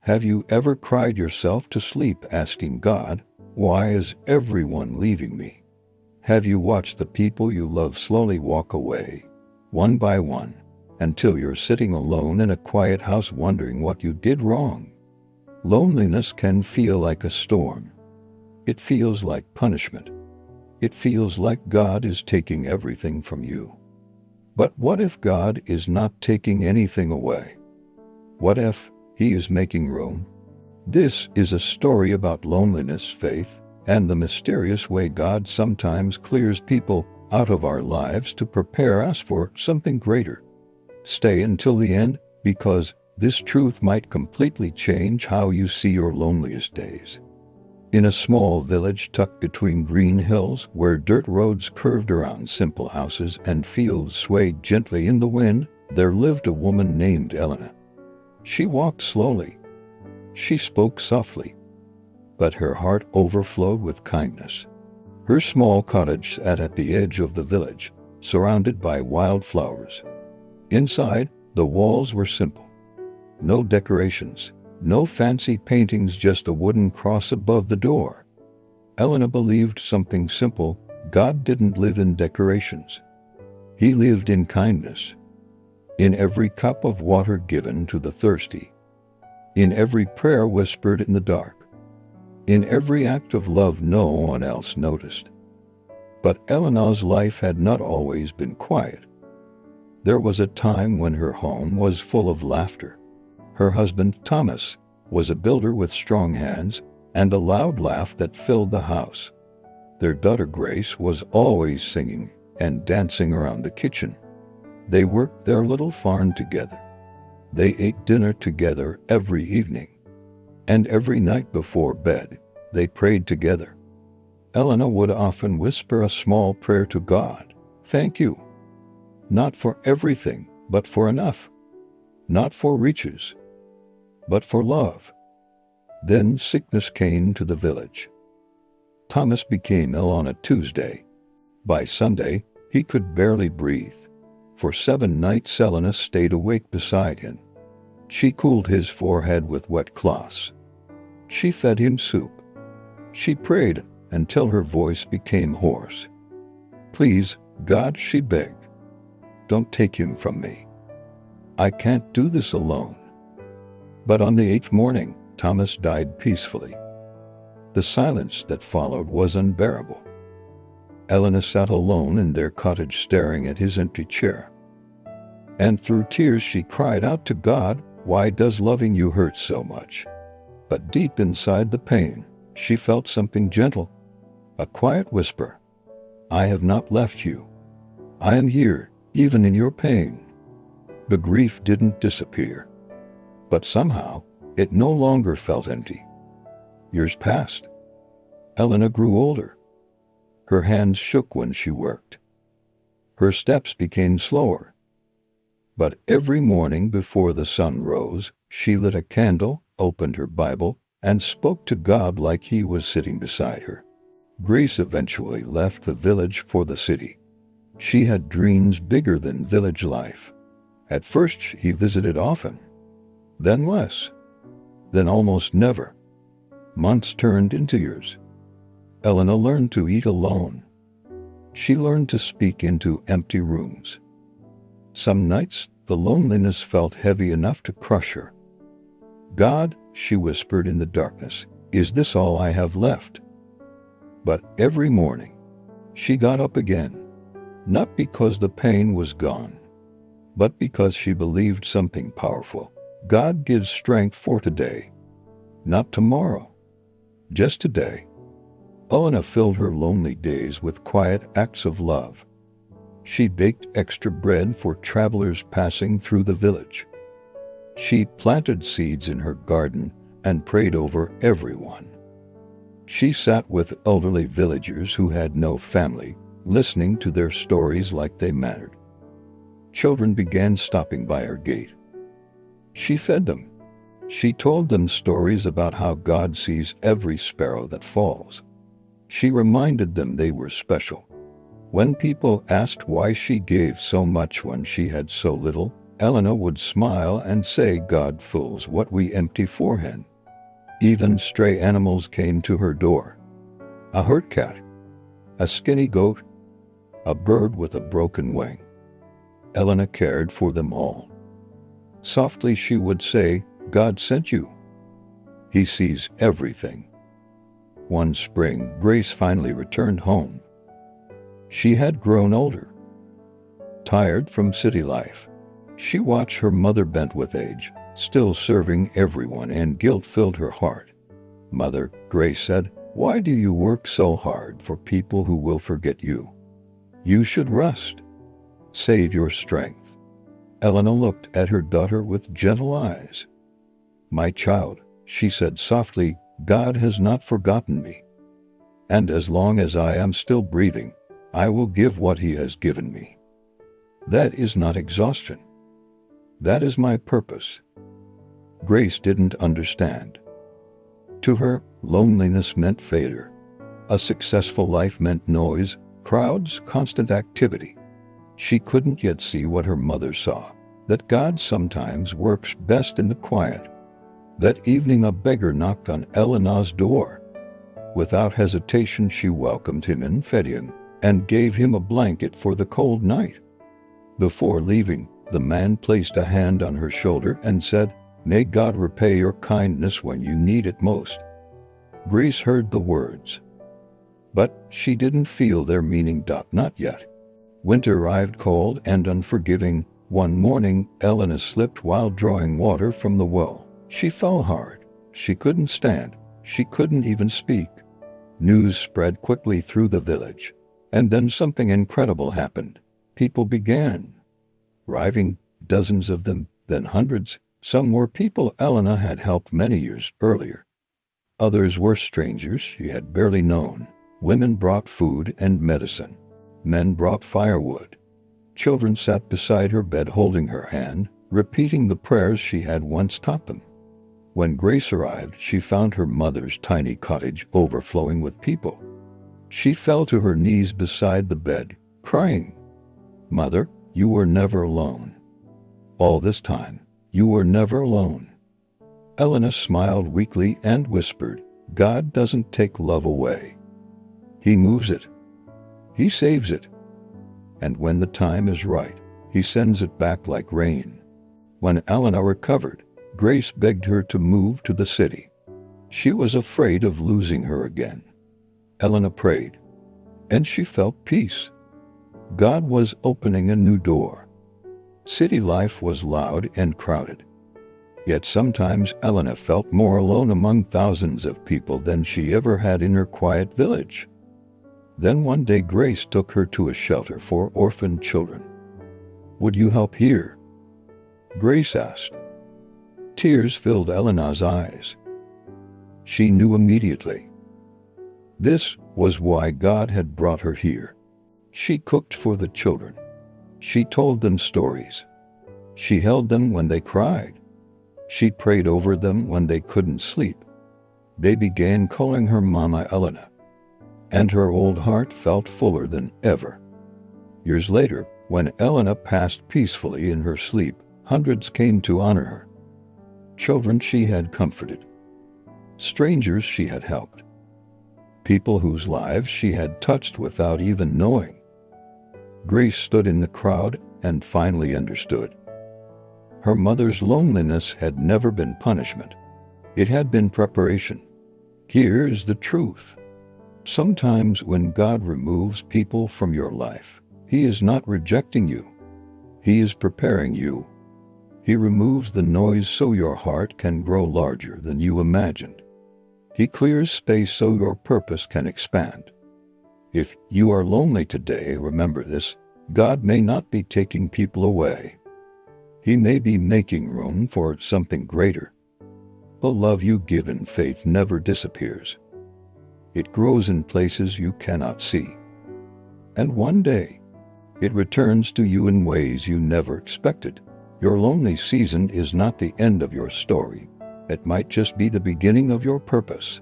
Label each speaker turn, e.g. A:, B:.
A: Have you ever cried yourself to sleep asking God, "Why is everyone leaving me?" Have you watched the people you love slowly walk away, one by one, until you're sitting alone in a quiet house wondering what you did wrong? Loneliness can feel like a storm. It feels like punishment. It feels like God is taking everything from you. But what if God is not taking anything away? What if He is making room? This is a story about loneliness, faith, and the mysterious way God sometimes clears people out of our lives to prepare us for something greater. Stay until the end, because this truth might completely change how you see your loneliest days. In a small village tucked between green hills where dirt roads curved around simple houses and fields swayed gently in the wind, there lived a woman named Elena. She walked slowly. She spoke softly, but her heart overflowed with kindness. Her small cottage sat at the edge of the village, surrounded by wildflowers. Inside, the walls were simple. No decorations, no fancy paintings, just a wooden cross above the door. Elena believed something simple: God didn't live in decorations. He lived in kindness. In every cup of water given to the thirsty. In every prayer whispered in the dark. In every act of love no one else noticed. But Elena's life had not always been quiet. There was a time when her home was full of laughter. Her husband, Thomas, was a builder with strong hands and a loud laugh that filled the house. Their daughter Grace was always singing and dancing around the kitchen. They worked their little farm together. They ate dinner together every evening. And every night before bed, they prayed together. Elena would often whisper a small prayer to God. "Thank you. Not for everything, but for enough. Not for riches, but for love." Then sickness came to the village. Thomas became ill on a Tuesday. By Sunday, he could barely breathe. For 7 nights Elena stayed awake beside him. She cooled his forehead with wet cloths. She fed him soup. She prayed until her voice became hoarse. "Please, God," she begged, "don't take him from me. I can't do this alone." But on the 8th morning, Thomas died peacefully. The silence that followed was unbearable. Elena sat alone in their cottage staring at his empty chair. And through tears she cried out to God, "Why does loving you hurt so much?" But deep inside the pain, she felt something gentle, a quiet whisper. "I have not left you. I am here, even in your pain." The grief didn't disappear. But somehow, it no longer felt empty. Years passed. Elena grew older. Her hands shook when she worked. Her steps became slower. But every morning before the sun rose, she lit a candle, opened her Bible, and spoke to God like He was sitting beside her. Grace eventually left the village for the city. She had dreams bigger than village life. At first she visited often, then less, then almost never. Months turned into years. Elena learned to eat alone. She learned to speak into empty rooms. Some nights, the loneliness felt heavy enough to crush her. "God," she whispered in the darkness, "is this all I have left?" But every morning, she got up again, not because the pain was gone, but because she believed something powerful. God gives strength for today, not tomorrow, just today. Elena filled her lonely days with quiet acts of love. She baked extra bread for travelers passing through the village. She planted seeds in her garden and prayed over everyone. She sat with elderly villagers who had no family, listening to their stories like they mattered. Children began stopping by her gate. She fed them. She told them stories about how God sees every sparrow that falls. She reminded them they were special. When people asked why she gave so much when she had so little, Elena would smile and say, God fills what we empty for him. Even stray animals came to her door. A hurt cat, a skinny goat, a bird with a broken wing. Elena cared for them all. Softly she would say, God sent you. He sees everything. One spring, Grace finally returned home. She had grown older, tired from city life. She watched her mother bent with age, still serving everyone, and guilt filled her heart. Mother, Grace said, why do you work so hard for people who will forget you? You should rest. Save your strength. Elena looked at her daughter with gentle eyes. My child, she said softly, God has not forgotten me. And as long as I am still breathing, I will give what he has given me. That is not exhaustion. That is my purpose. Grace didn't understand. To her, loneliness meant failure. A successful life meant noise, crowds, constant activity. She couldn't yet see what her mother saw, that God sometimes works best in the quiet. That evening a beggar knocked on Elena's door. Without hesitation she welcomed him and fed him, and gave him a blanket for the cold night. Before leaving, the man placed a hand on her shoulder and said, May God repay your kindness when you need it most. Grace heard the words, but she didn't feel their meaning. Not yet. Winter arrived cold and unforgiving. One morning, Elena slipped while drawing water from the well. She fell hard. She couldn't stand. She couldn't even speak. News spread quickly through the village. And then something incredible happened. People began arriving, dozens of them, then hundreds. Some were people Elena had helped many years earlier. Others were strangers she had barely known. Women brought food and medicine. Men brought firewood. Children sat beside her bed holding her hand, repeating the prayers she had once taught them. When Grace arrived, she found her mother's tiny cottage overflowing with people. She fell to her knees beside the bed, crying, Mother, you were never alone. All this time, you were never alone. Elena smiled weakly and whispered, God doesn't take love away. He moves it. He saves it. And when the time is right, he sends it back like rain. When Elena recovered, Grace begged her to move to the city. She was afraid of losing her again. Elena prayed, and she felt peace. God was opening a new door. City life was loud and crowded. Yet sometimes Elena felt more alone among thousands of people than she ever had in her quiet village. Then one day Grace took her to a shelter for orphaned children. Would you help here? Grace asked. Tears filled Elena's eyes. She knew immediately. This was why God had brought her here. She cooked for the children. She told them stories. She held them when they cried. She prayed over them when they couldn't sleep. They began calling her Mama Elena, and her old heart felt fuller than ever. Years later, when Elena passed peacefully in her sleep, hundreds came to honor her. Children she had comforted. Strangers she had helped. People whose lives she had touched without even knowing. Grace stood in the crowd and finally understood. Her mother's loneliness had never been punishment. It had been preparation. Here is the truth. Sometimes when God removes people from your life, He is not rejecting you. He is preparing you. He removes the noise so your heart can grow larger than you imagined. He clears space so your purpose can expand. If you are lonely today, remember this: God may not be taking people away. He may be making room for something greater. The love you give in faith never disappears. It grows in places you cannot see. And one day, it returns to you in ways you never expected. Your lonely season is not the end of your story. It might just be the beginning of your purpose.